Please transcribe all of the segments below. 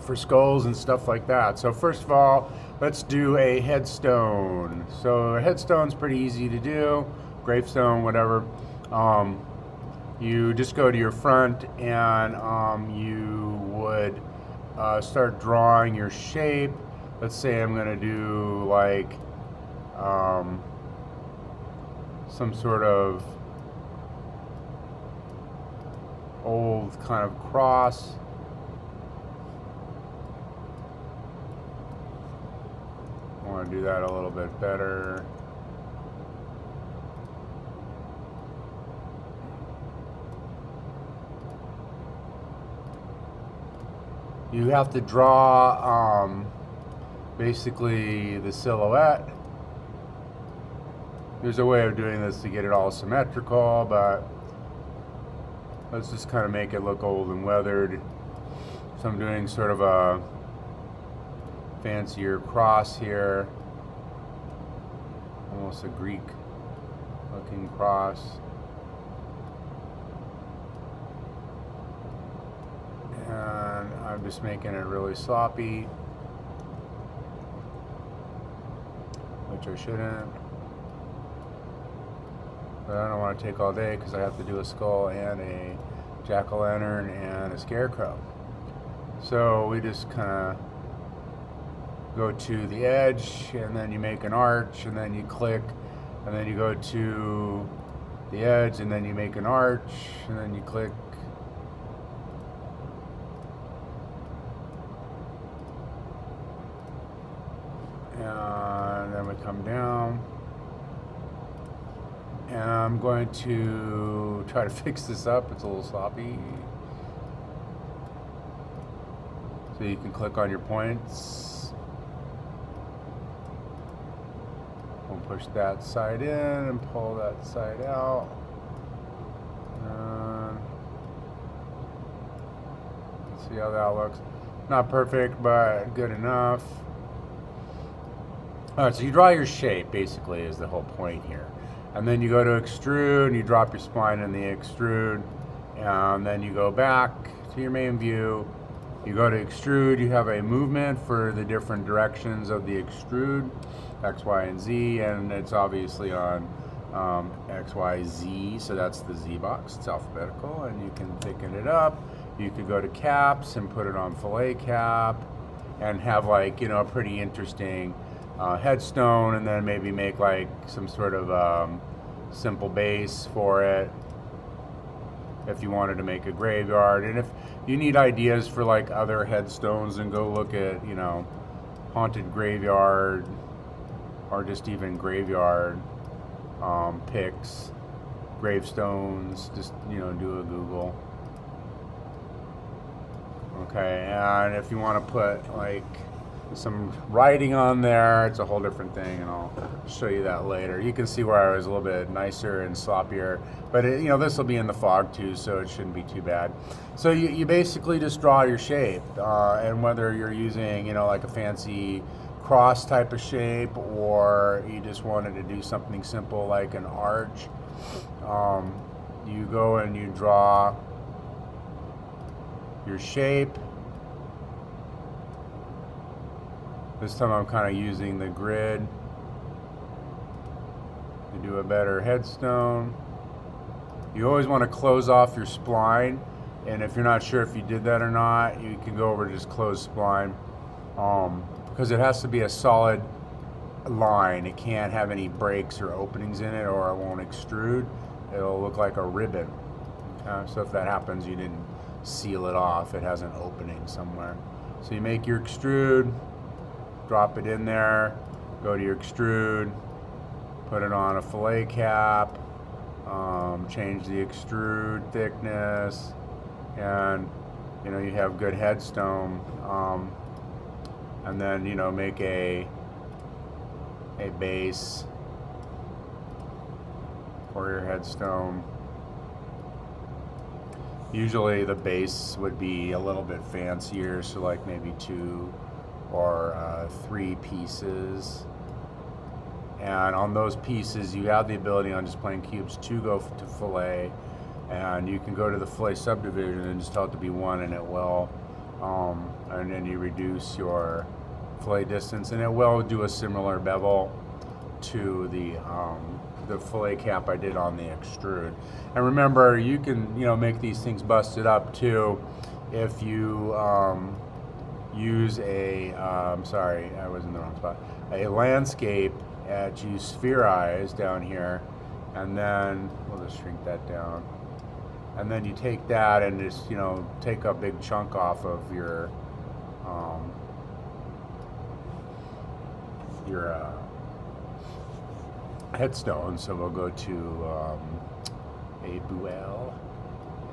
for skulls and stuff like that. So first of all, let's do a headstone. So a headstone's pretty easy to do, gravestone, whatever. You just go to your front and you would start drawing your shape. Let's say I'm going to do like some sort of old kind of cross. I want to do that a little bit better. You have to draw basically the silhouette. There's a way of doing this to get it all symmetrical, but let's just kind of make it look old and weathered. So I'm doing sort of a fancier cross here, almost a Greek looking cross. And I'm just making it really sloppy, which I shouldn't. But I don't want to take all day because I have to do a skull and a jack-o'-lantern and a scarecrow. So we just kind of go to the edge and then you make an arch and then you click and then you go to the edge and then you make an arch and then you click. And then we come down. And I'm going to try to fix this up. It's a little sloppy. So you can click on your points. We'll push that side in and pull that side out. Let's see how that looks. Not perfect, but good enough. All right, so you draw your shape, basically, is the whole point here. And then you go to extrude, and you drop your spline in the extrude, and then you go back to your main view. You go to extrude, you have a movement for the different directions of the extrude, X, Y, and Z, and it's obviously on X, Y, Z, so that's the Z box. It's alphabetical, and you can thicken it up. You could go to caps and put it on fillet cap, and have like, you know, a pretty interesting headstone, and then maybe make like some sort of simple base for it if you wanted to make a graveyard. And if you need ideas for like other headstones, then go look at, you know, haunted graveyard or just even graveyard pics, gravestones. Just, you know, do a Google. Okay, and if you want to put like some writing on there, it's a whole different thing, and I'll show you that later. You can see where I was a little bit nicer and sloppier, but it, you know, this will be in the fog too, so it shouldn't be too bad. So you basically just draw your shape, and whether you're using, you know, like a fancy cross type of shape, or you just wanted to do something simple like an arch, you go and you draw your shape. This time I'm kind of using the grid to do a better headstone. You always want to close off your spline, and if you're not sure if you did that or not, you can go over to just close spline, because it has to be a solid line. It can't have any breaks or openings in it, or it won't extrude. It'll look like a ribbon. So if that happens, you didn't seal it off. It has an opening somewhere. So you make your extrude, drop it in there, go to your extrude, put it on a fillet cap, change the extrude thickness, and you know, you have good headstone. And then, you know, make a base for your headstone. Usually the base would be a little bit fancier, so like maybe 2 or 3 pieces. And on those pieces, you have the ability on just plain cubes to go to fillet, and you can go to the fillet subdivision and just tell it to be 1, and it will. and then you reduce your fillet distance, and it will do a similar bevel to the fillet cap I did on the extrude. And remember, you can make these things busted up too if you use a sorry, I was in the wrong spot, a landscape at you spherize down here, and then we'll just shrink that down, and then you take that and just take a big chunk off of your headstone. So we'll go to a buelle,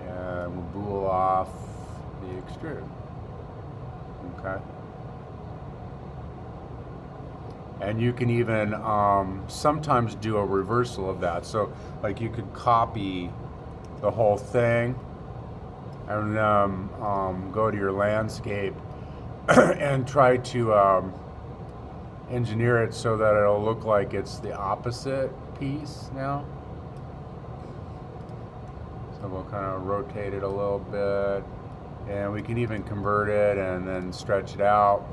and we'll boule off the extrude. Okay. And you can even sometimes do a reversal of that. So like you could copy the whole thing and go to your landscape and try to engineer it so that it'll look like it's the opposite piece now. So we'll kind of rotate it a little bit, and we can even convert it and then stretch it out.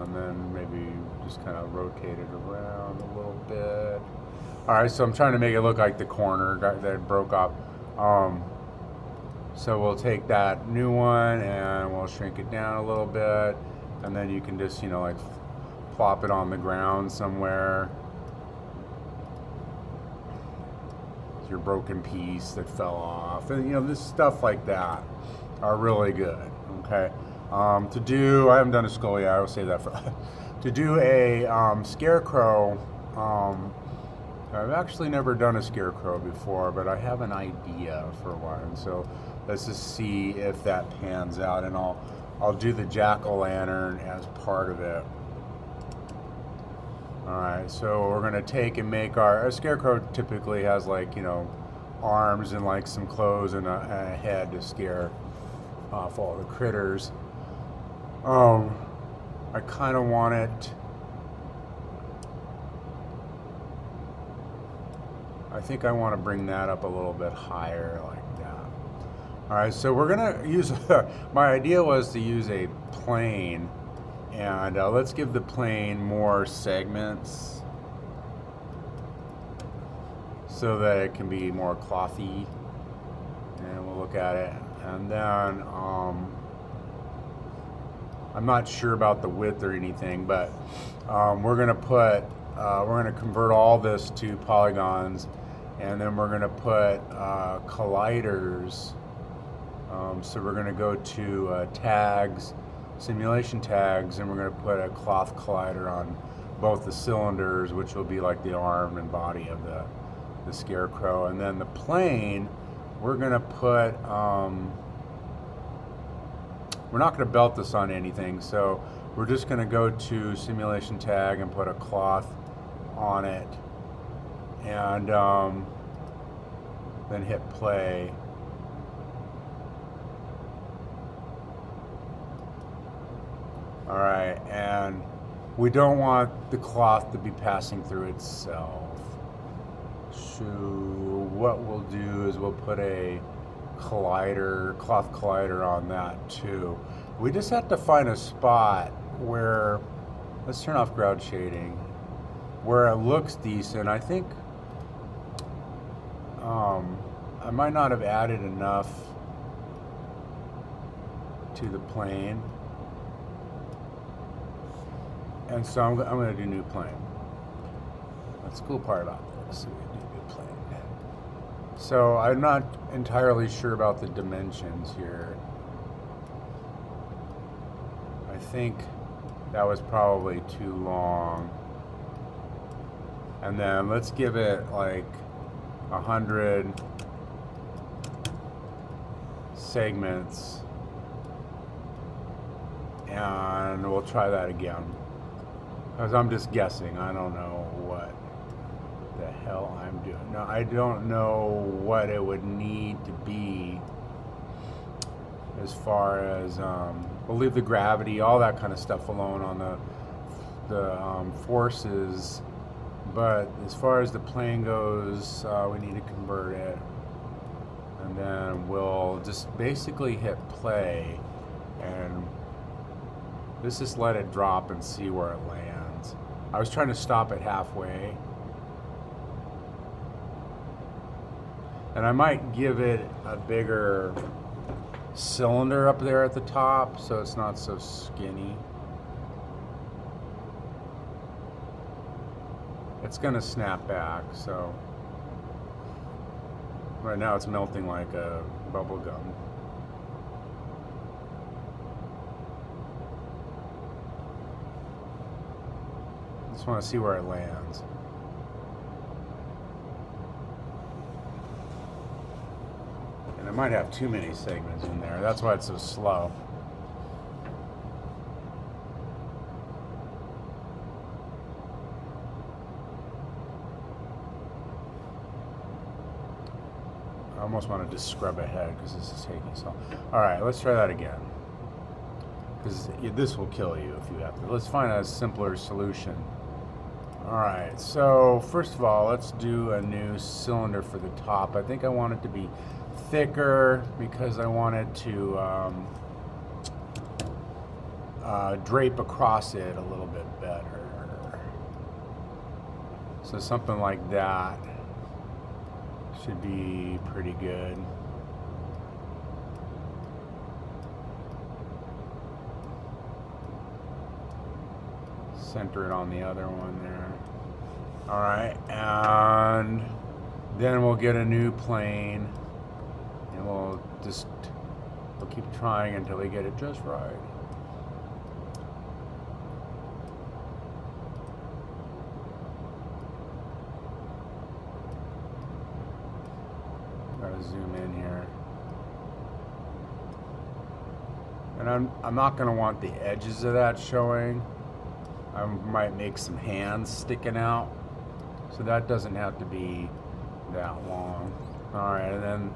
And then maybe just kind of rotate it around a little bit. All right, so I'm trying to make it look like the corner that broke off. So we'll take that new one and we'll shrink it down a little bit, and then you can just like plop it on the ground somewhere. It's your broken piece that fell off, and this stuff like that are really good. Okay, I haven't done a skull yet. I will save that for to do a scarecrow. I've actually never done a scarecrow before, but I have an idea for one. So let's just see if that pans out, and I'll do the jack-o'-lantern as part of it. All right, so we're gonna take and make our scarecrow. Typically has arms and some clothes and a head to scare off all the critters. I kind of want it. I think I want to bring that up a little bit higher like that. All right, so we're gonna use, my idea was to use a plane, and let's give the plane more segments so that it can be more clothy, and we'll look at it. And then I'm not sure about the width or anything, but we're gonna convert all this to polygons, and then we're gonna put colliders. So we're gonna go to tags, simulation tags, and we're gonna put a cloth collider on both the cylinders, which will be like the arm and body of the scarecrow. And then the plane, we're gonna put, we're not gonna belt this on anything, so we're just gonna go to simulation tag and put a cloth on it, and then hit play. All right, and we don't want the cloth to be passing through itself. So what we'll do is we'll put a cloth collider on that too. We just have to find a spot where, let's turn off ground shading, where it looks decent. I think I might not have added enough to the plane, and so I'm going to do new plane. That's the cool part about this. We do new plane. So I'm not entirely sure about the dimensions here. I think that was probably too long. And then let's give it like 100 segments, and we'll try that again, because I'm just guessing. I don't know what the hell I'm doing. No, I don't know what it would need to be as far as we'll leave the gravity, all that kind of stuff alone on the forces. But as far as the plane goes, we need to convert it. And then we'll just basically hit play, and let's just let it drop and see where it lands. I was trying to stop it halfway. And I might give it a bigger cylinder up there at the top so it's not so skinny. It's gonna snap back, so right now it's melting like a bubble gum. Just want to see where it lands. And it might have too many segments in there. That's why it's so slow. I almost want to just scrub ahead because this is taking so long. All right, let's try that again. Because this will kill you if you have to. Let's find a simpler solution. All right, so first of all, let's do a new cylinder for the top. I think I want it to be thicker because I want it to drape across it a little bit better. So something like that should be pretty good. Center it on the other one there. All right, and then we'll get a new plane, and we'll keep trying until we get it just right. Gotta zoom in here. And I'm not gonna want the edges of that showing. I might make some hands sticking out, so that doesn't have to be that long. All right, and then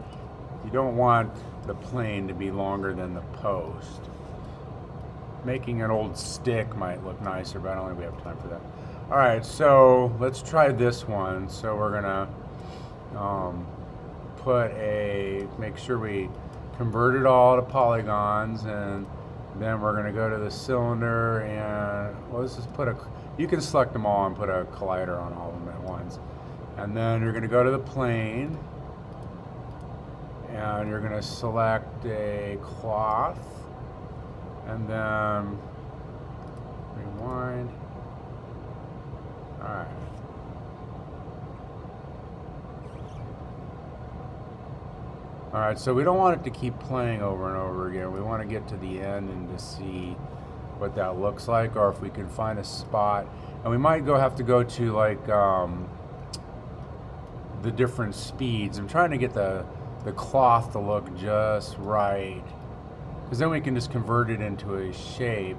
you don't want the plane to be longer than the post. Making an old stick might look nicer, but I don't think we have time for that. All right, so let's try this one. So we're gonna make sure we convert it all to polygons, and then we're gonna go to the cylinder, and well, let's just you can select them all and put a collider on all of them at once. And then you're gonna go to the plane, and you're gonna select a cloth, and then rewind. All right. All right, so we don't want it to keep playing over and over again. We want to get to the end and to see what that looks like, or if we can find a spot. And we might have to go to like the different speeds. I'm trying to get the cloth to look just right, because then we can just convert it into a shape.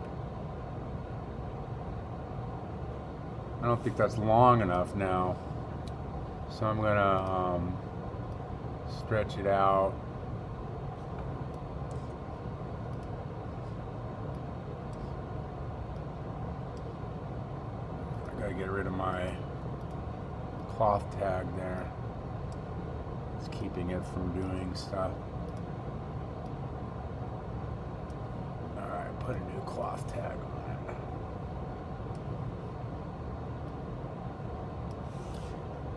I don't think that's long enough now, so I'm gonna stretch it out. I gotta get rid of my cloth tag there. It's keeping it from doing stuff. Alright, put a new cloth tag on it.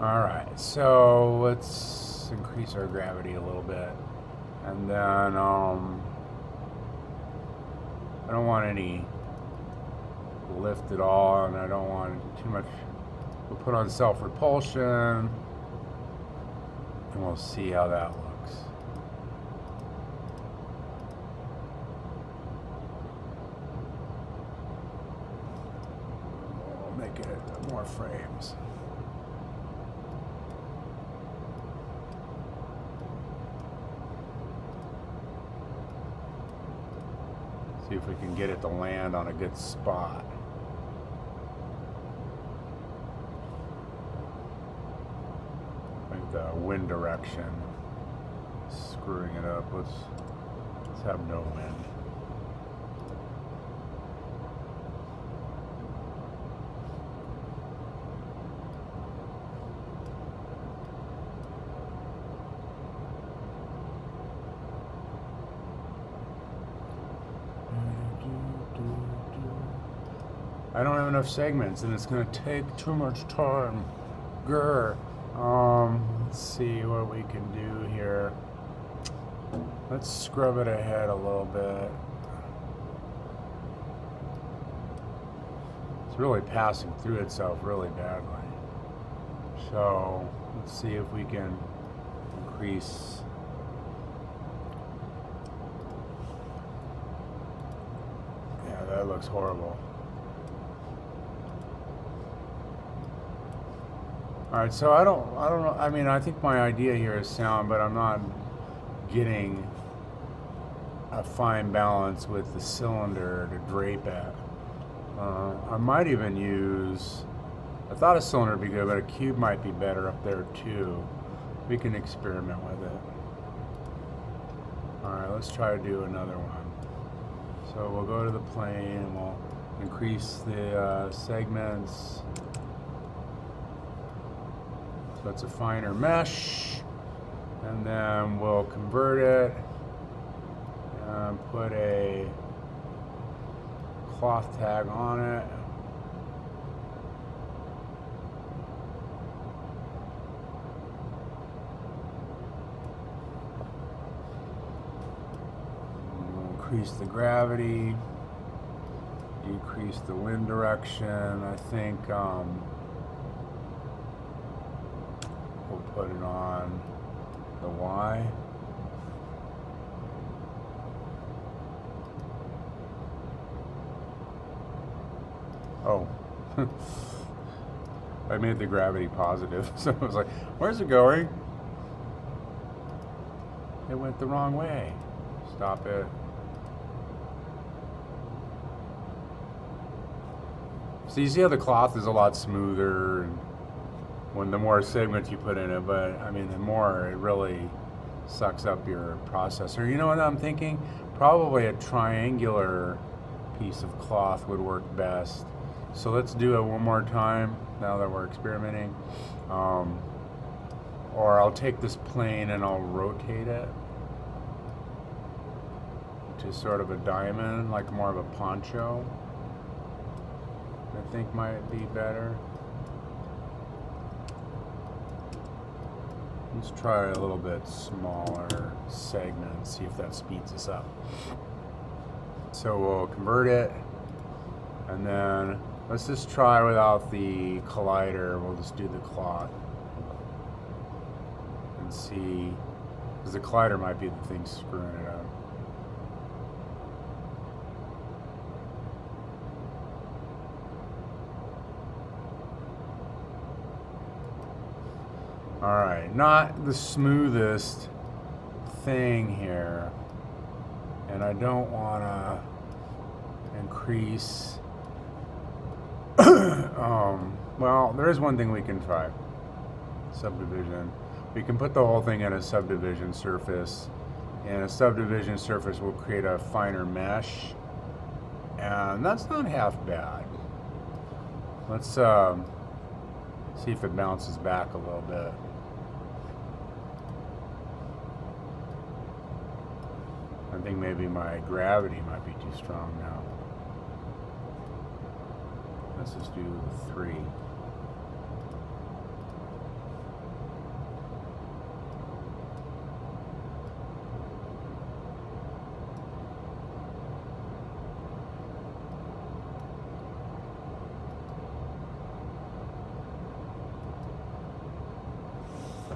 Alright, so let's increase our gravity a little bit, and then I don't want any lift at all, and I don't want too much. We'll put on self-repulsion, and we'll see how that looks. We'll make it more frames. See if we can get it to land on a good spot. I think the wind direction is screwing it up. Let's have no wind. I don't have enough segments, and it's going to take too much time. Grr. Let's see what we can do here. Let's scrub it ahead a little bit. It's really passing through itself really badly. So let's see if we can increase. Yeah, that looks horrible. All right, so I don't know. I mean, I think my idea here is sound, but I'm not getting a fine balance with the cylinder to drape at. I might even use, I thought a cylinder would be good, but a cube might be better up there too. We can experiment with it. All right, let's try to do another one. So we'll go to the plane and we'll increase the segments. So it's a finer mesh, and then we'll convert it and put a cloth tag on it. We'll increase the gravity, decrease the wind direction. I think we'll put it on the Y. Oh, I made the gravity positive, so I was like, where's it going? It went the wrong way. Stop it. So you see how the cloth is a lot smoother and when the more segments you put in it, but I mean, the more it really sucks up your processor. You know what I'm thinking? Probably a triangular piece of cloth would work best. So let's do it one more time now that we're experimenting. Or I'll take this plane and I'll rotate it to sort of a diamond, like more of a poncho. I think might be better. Let's try a little bit smaller segment, see if that speeds us up. So we'll convert it, and then let's just try without the collider. We'll just do the cloth and see, because the collider might be the thing screwing it up. All right, not the smoothest thing here, and I don't want to increase. Well, there is one thing we can try. Subdivision. We can put the whole thing in a subdivision surface, and a subdivision surface will create a finer mesh, and that's not half bad. Let's see if it bounces back a little bit. I think maybe my gravity might be too strong now. Let's just do 3.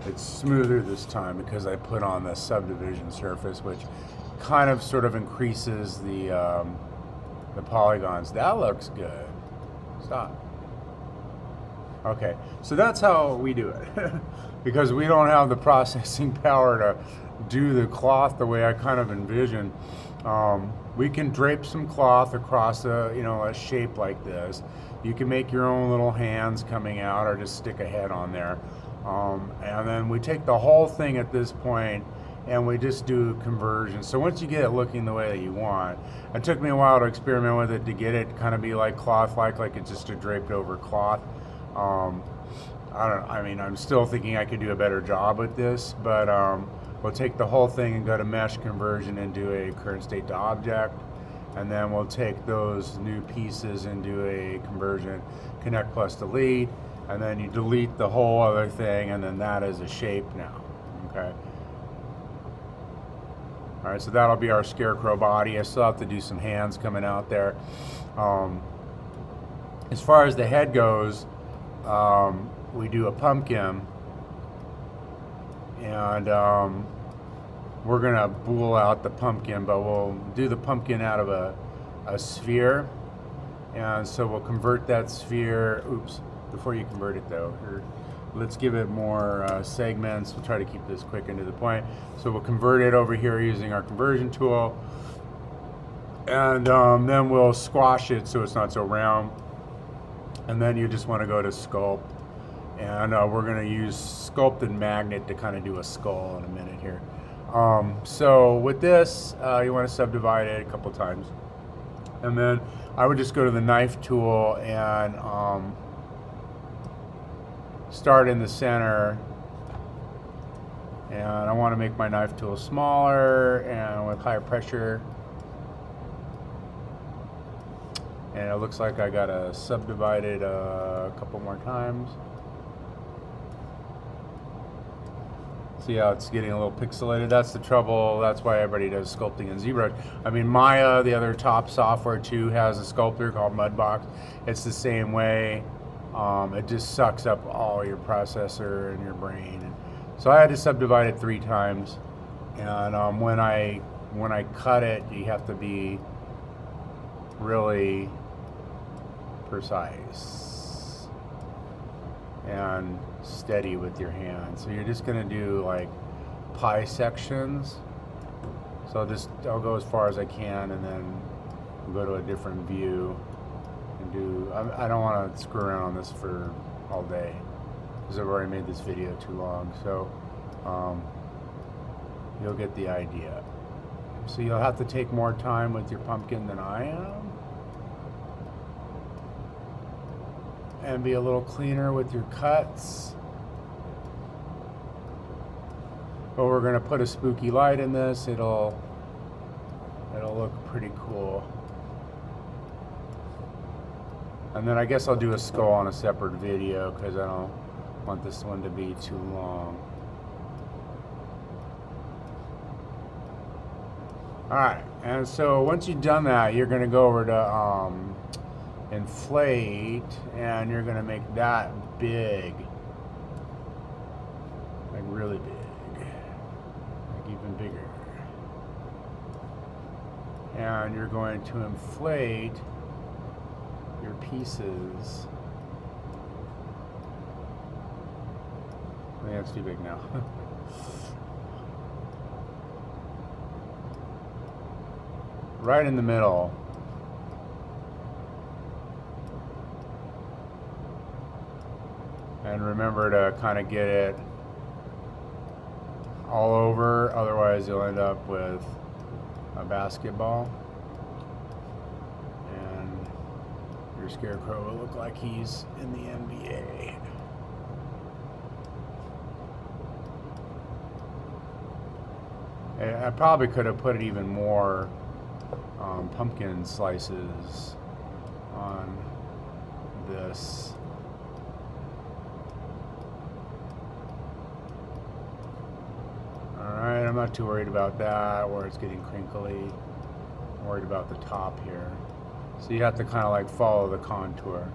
It's smoother this time because I put on the subdivision surface, which kind of sort of increases the polygons. That looks good. Stop. Okay, so that's how we do it. Because we don't have the processing power to do the cloth the way I kind of envision. We can drape some cloth across a shape like this. You can make your own little hands coming out, or just stick a head on there. And then we take the whole thing at this point and we just do conversion. So once you get it looking the way that you want, it took me a while to experiment with it to get it kind of be like cloth-like it's just a draped over cloth. I'm still thinking I could do a better job with this, but we'll take the whole thing and go to mesh conversion and do a current state to object. and then we'll take those new pieces and do a conversion, connect plus delete, and then you delete the whole other thing, and then that is a shape now, okay? All right, so that'll be our scarecrow body. I still have to do some hands coming out there. As far as the head goes, we do a pumpkin, and we're gonna bool out the pumpkin, but we'll do the pumpkin out of a sphere. And so we'll convert that sphere, oops, before you convert it though, let's give it more segments. We'll try to keep this quick and to the point. So we'll convert it over here using our conversion tool. And then we'll squash it so it's not so round. And then you just want to go to sculpt. And we're going to use sculpted magnet to kind of do a skull in a minute here. So with this, you want to subdivide it a couple times. And then I would just go to the knife tool and start in the center. And I want to make my knife tool smaller and with higher pressure. And it looks like I got to subdivide it a couple more times. See how it's getting a little pixelated? That's the trouble. That's why everybody does sculpting in ZBrush. I mean, Maya, the other top software too, has a sculptor called Mudbox. It's the same way. It just sucks up all your processor and your brain. So I had to subdivide it 3 times. And when I cut it, you have to be really precise and steady with your hand. So you're just gonna do like pie sections. So I'll go as far as I can, and then go to a different view and do. I don't want to screw around on this for all day because I've already made this video too long. So you'll get the idea. So you'll have to take more time with your pumpkin than I am, and be a little cleaner with your cuts. But we're gonna put a spooky light in this. It'll look pretty cool. And then I guess I'll do a skull on a separate video because I don't want this one to be too long. Alright, and so once you've done that, you're gonna go over to inflate, and you're gonna make that big, like really big, like even bigger. And you're going to inflate your pieces. I think that's too big now. Right in the middle. And remember to kind of get it all over, otherwise you'll end up with a basketball. And your scarecrow will look like he's in the NBA. I probably could have put it even more pumpkin slices on this. Alright, I'm not too worried about that where it's getting crinkly. I'm worried about the top here. So you have to kind of like follow the contour.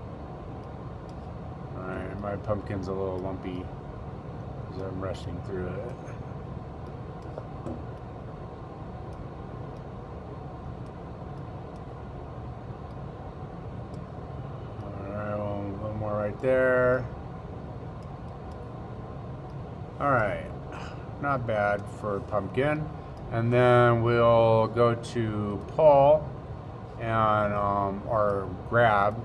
Alright, my pumpkin's a little lumpy as I'm rushing through it. There. Alright, not bad for pumpkin. And then we'll go to pull and or grab,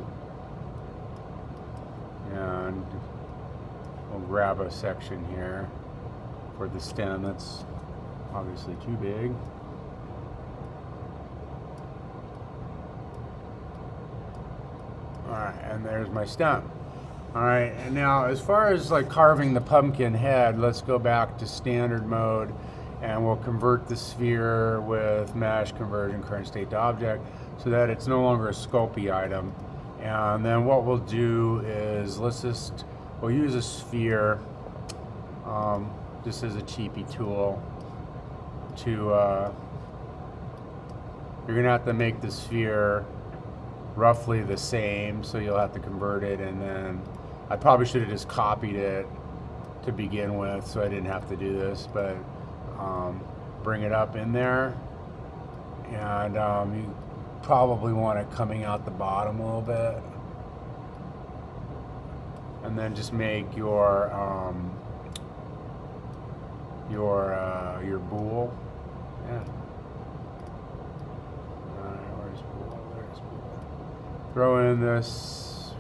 and we'll grab a section here for the stem that's obviously too big. Alright, and there's my stem. Alright, and now as far as like carving the pumpkin head, let's go back to standard mode and we'll convert the sphere with mesh conversion current state to object so that it's no longer a sculpey item. And then what we'll do is we'll use a sphere just as a cheapy tool to, you're gonna have to make the sphere roughly the same, so you'll have to convert it, and then I probably should have just copied it to begin with so I didn't have to do this, but bring it up in there, and you probably want it coming out the bottom a little bit, and then just make your bool. Yeah. Where's bool? There's bool. Throw in this.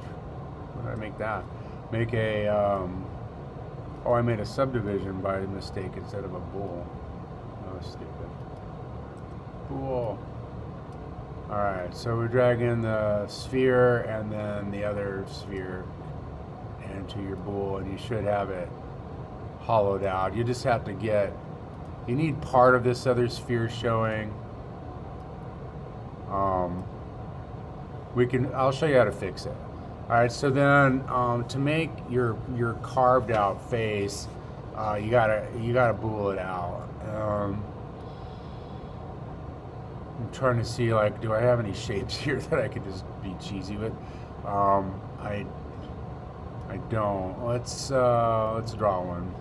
What did I make that? Make a. Oh, I made a subdivision by mistake instead of a bool. Oh, stupid. Bool. Alright, so we drag in the sphere and then the other sphere into your bool, and you should have it hollowed out. You just have to you need part of this other sphere showing. I'll show you how to fix it. Alright, so then to make your carved out face, you gotta bool it out. I'm trying to see, like, do I have any shapes here that I could just be cheesy with? I don't. Let's draw one.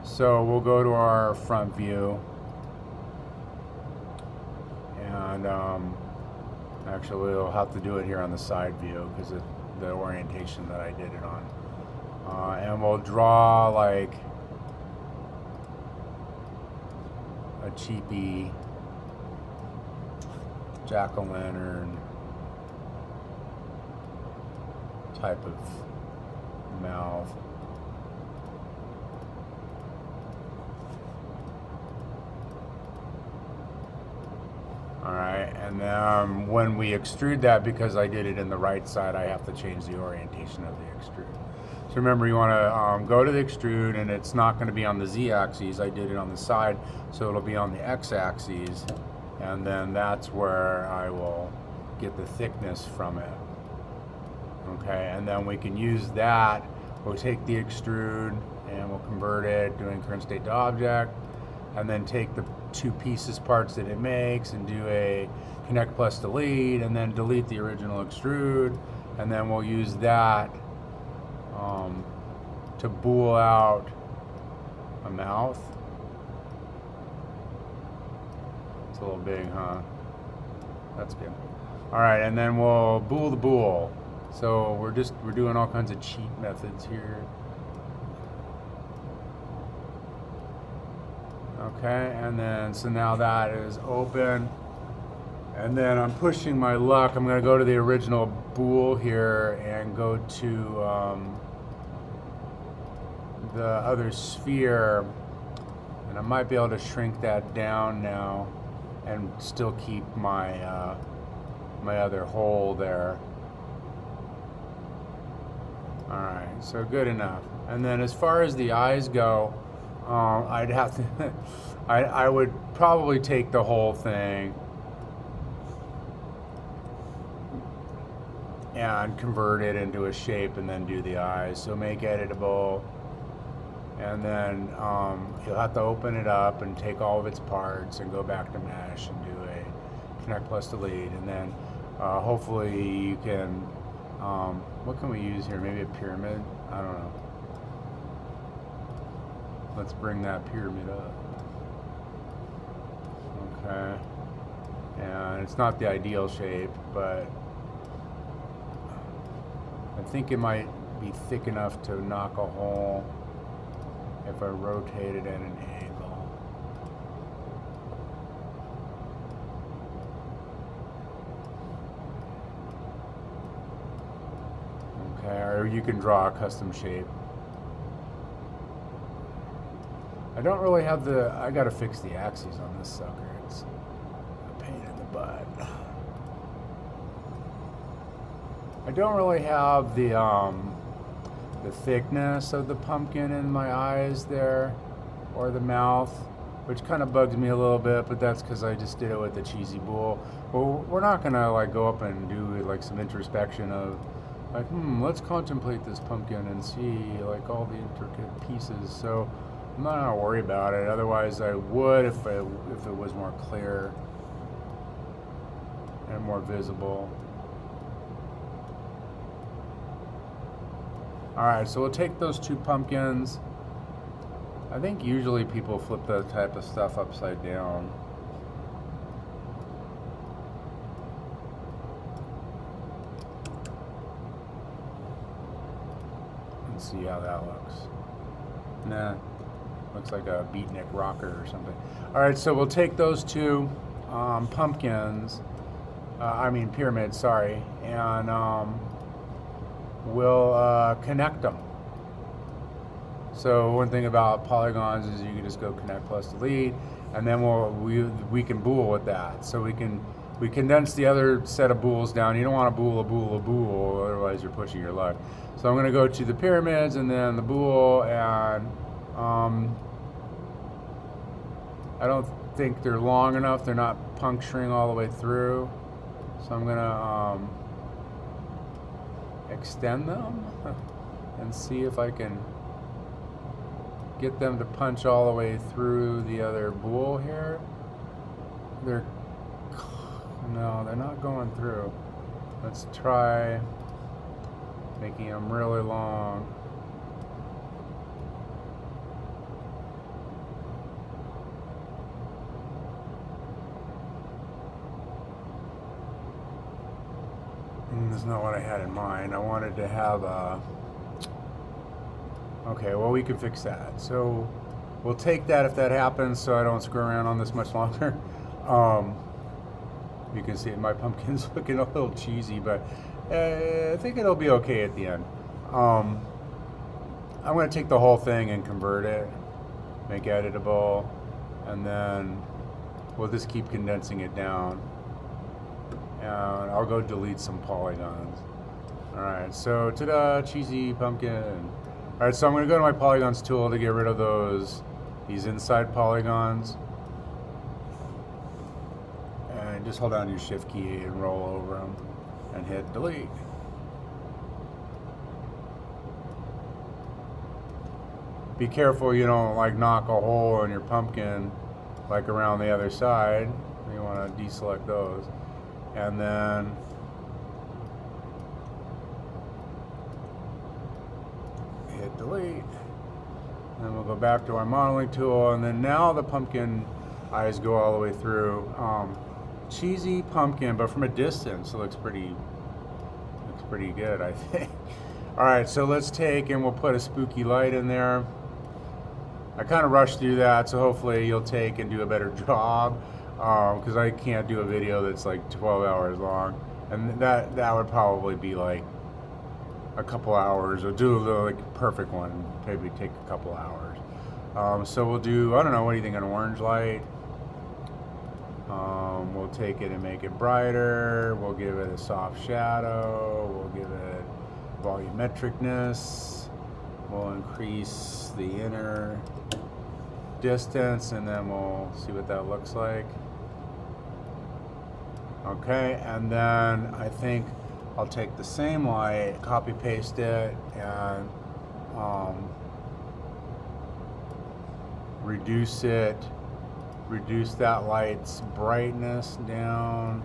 So we'll go to our front view, and actually we'll have to do it here on the side view because of the orientation that I did it on. And we'll draw like a cheapy jack-o'-lantern type of mouth. Alright, and then when we extrude that, because I did it in the right side, I have to change the orientation of the extrude. So remember, you want to go to the extrude, and it's not going to be on the z-axis. I did it on the side, so it'll be on the x-axis, and then that's where I will get the thickness from it. Okay, and then we can use that. We'll take the extrude and we'll convert it, doing current state to object, and then take the two pieces parts that it makes and do a connect plus delete, and then delete the original extrude, and then we'll use that to bool out a mouth. It's a little big, huh? That's good. All right, and then we'll bool the bool. So we're doing all kinds of cheat methods here. Okay, and then so now that is open, and then I'm pushing my luck. I'm going to go to the original bool here and go to the other sphere, and I might be able to shrink that down now and still keep my my other hole there. Alright, so good enough. And then as far as the eyes go, I'd have to I would probably take the whole thing and convert it into a shape and then do the eyes. So make editable, and then you'll have to open it up and take all of its parts and go back to mesh and do a connect plus delete, and then hopefully you can what can we use here? Maybe a pyramid? I don't know. Let's bring that pyramid up. Okay. And it's not the ideal shape, but I think it might be thick enough to knock a hole if I rotate it at an angle. Okay, or you can draw a custom shape. I don't really have I gotta fix the axes on this sucker. It's a pain in the butt. I don't really have the thickness of the pumpkin in my eyes there, or the mouth. which kind of bugs me a little bit, but that's because I just did it with the cheesy bool. Well, we're not gonna like go up and do like some introspection of like, let's contemplate this pumpkin and see like all the intricate pieces. So I'm not gonna worry about it. Otherwise, I would if it was more clear and more visible. All right, so we'll take those 2 pumpkins. I think usually people flip that type of stuff upside down. Let's see how that looks. Nah, looks like a beatnik rocker or something. All right, so we'll take those 2 pumpkins, pyramids, sorry, and we'll connect them. So one thing about polygons is you can just go connect plus delete, and then we can bool with that. So we condense the other set of bools down. You don't want to bool a bool a bool, otherwise you're pushing your luck. So I'm going to go to the pyramids and then the bool, and I don't think they're long enough. They're not puncturing all the way through. So I'm going to extend them and see if I can get them to punch all the way through the other bool here. No, they're not going through. Let's try making them really long. That's not what I had in mind. I wanted to have a... Okay, well, we can fix that. So we'll take that if that happens, so I don't screw around on this much longer. You can see my pumpkin's looking a little cheesy, but I think it'll be okay at the end. I'm going to take the whole thing and convert it, make editable, and then we'll just keep condensing it down. And I'll go delete some polygons. All right, so ta-da, cheesy pumpkin. All right, so I'm going to go to my polygons tool to get rid of these inside polygons. And just hold down your shift key and roll over them and hit delete. Be careful you don't like knock a hole in your pumpkin like around the other side. You want to deselect those. And then hit delete. And then we'll go back to our modeling tool, and then now the pumpkin eyes go all the way through. Cheesy pumpkin, but from a distance it looks pretty good, I think. All right, so let's take and we'll put a spooky light in there. I kind of rushed through that, so hopefully you'll take and do a better job, because I can't do a video that's like 12 hours long, and that would probably be like a couple hours, or do like a perfect one, maybe take a couple hours. So we'll do, I don't know, what do you think, an orange light? We'll take it and make it brighter. We'll give it a soft shadow. We'll give it volumetricness. We'll increase the inner distance, and then we'll see what that looks like. Okay, and then I think I'll take the same light, copy paste it, and reduce that light's brightness down,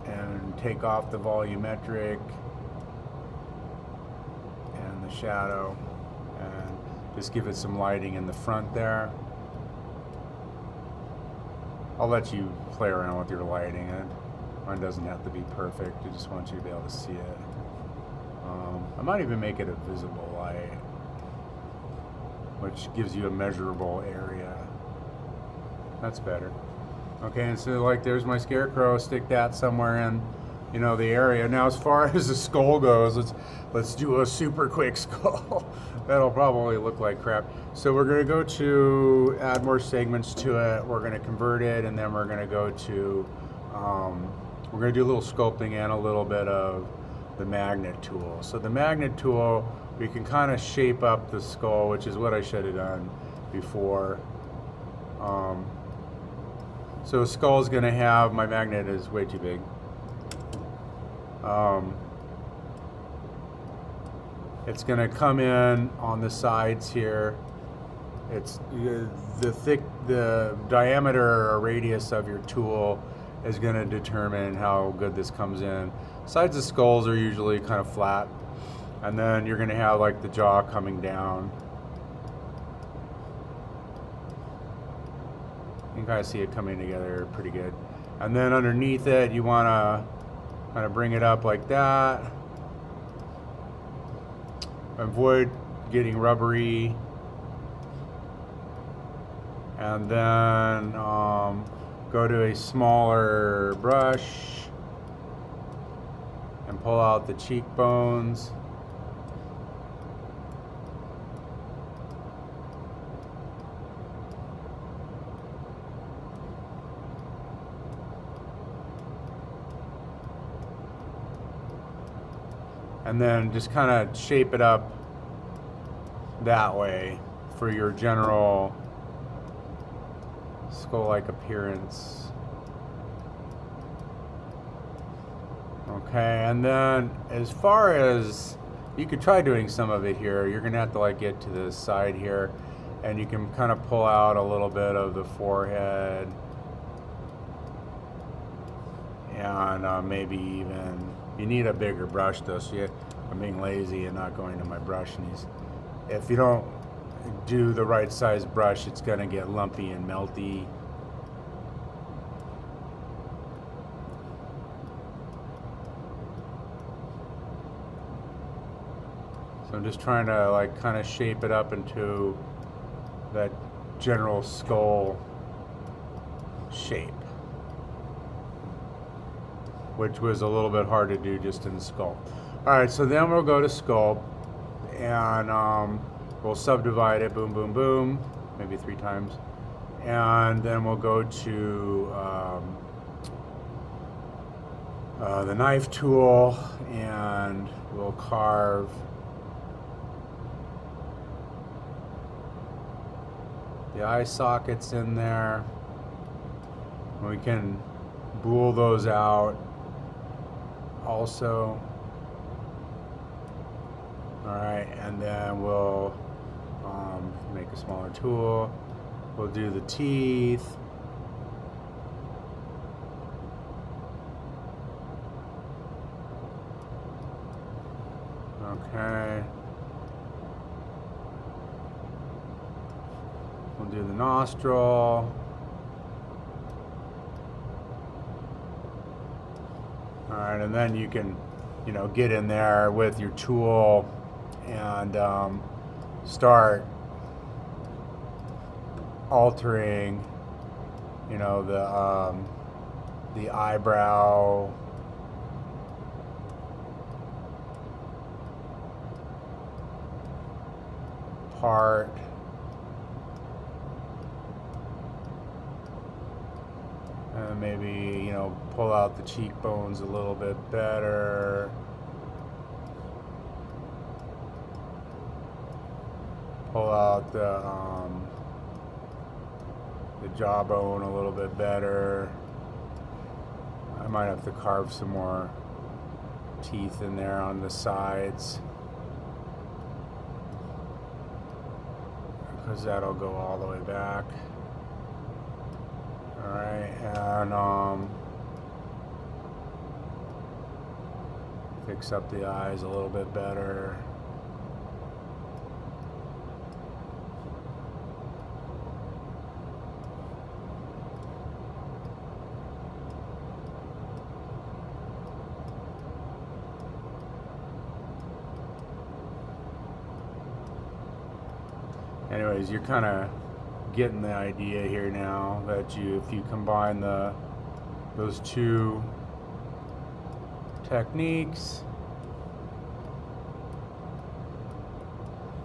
and take off the volumetric and the shadow, and just give it some lighting in the front there. I'll let you play around with your lighting. Mine doesn't have to be perfect. I just want you to be able to see it. I might even make it a visible light, which gives you a measurable area. That's better. Okay, and so like there's my scarecrow. Stick that somewhere in, the area. Now, as far as the skull goes, let's do a super quick skull. That'll probably look like crap. So we're gonna go to add more segments to it. We're gonna convert it, and then we're gonna go to we're gonna do a little sculpting and a little bit of the magnet tool. So the magnet tool, we can kind of shape up the skull, which is what I should have done before. So a skull is going to have, my magnet is way too big. It's going to come in on the sides here. It's the diameter or radius of your tool is going to determine how good this comes in. Sides of skulls are usually kind of flat, and then you're going to have like the jaw coming down. You can kind of see it coming together pretty good. And then underneath it, you want to kind of bring it up like that. Avoid getting rubbery. And then go to a smaller brush and pull out the cheekbones. And then just kind of shape it up that way for your general skull-like appearance. Okay, and then as far as, you could try doing some of it here. You're gonna have to like get to the side here, and you can kind of pull out a little bit of the forehead, and maybe even, you need a bigger brush though, so I'm being lazy and not going to my brush knees. If you don't do the right size brush, it's gonna get lumpy and melty. So I'm just trying to like kind of shape it up into that general skull shape, which was a little bit hard to do just in the skull. All right, so then we'll go to sculpt, and we'll subdivide it, boom, boom, boom, maybe 3 times. And then we'll go to the knife tool, and we'll carve the eye sockets in there. We can bool those out also. All right, and then we'll make a smaller tool. We'll do the teeth. Okay. We'll do the nostril. All right, and then you can, get in there with your tool and start altering, the eyebrow part. And maybe, pull out the cheekbones a little bit better. Pull out the jawbone a little bit better. I might have to carve some more teeth in there on the sides, because that'll go all the way back. All right, and fix up the eyes a little bit better. Anyways, you're kind of getting the idea here now that if you combine those two techniques,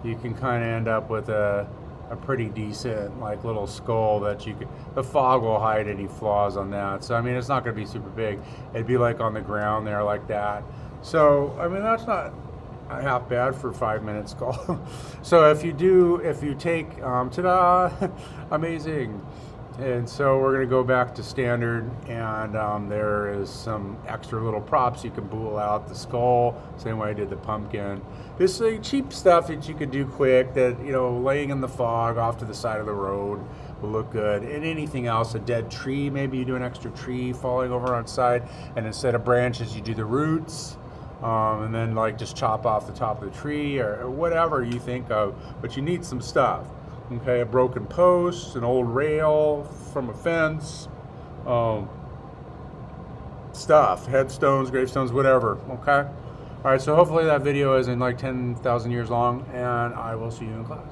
you can kind of end up with a pretty decent like little skull that the fog will hide any flaws on that. So I mean, it's not going to be super big. It'd be like on the ground there like that. So I mean, that's not half bad for 5 minutes call. So if you take, ta-da, amazing. And so we're going to go back to standard, and there is some extra little props you can bool out. The skull, same way I did the pumpkin. This is cheap stuff that you could do quick, that, you know, laying in the fog off to the side of the road will look good. And anything else, a dead tree, maybe you do an extra tree falling over on the side, and instead of branches you do the roots. And then like just chop off the top of the tree, or whatever you think of, but you need some stuff. Okay, a broken post, an old rail from a fence, stuff, headstones, gravestones, whatever. Okay, all right, so hopefully that video isn't like 10,000 years long, and I will see you in class.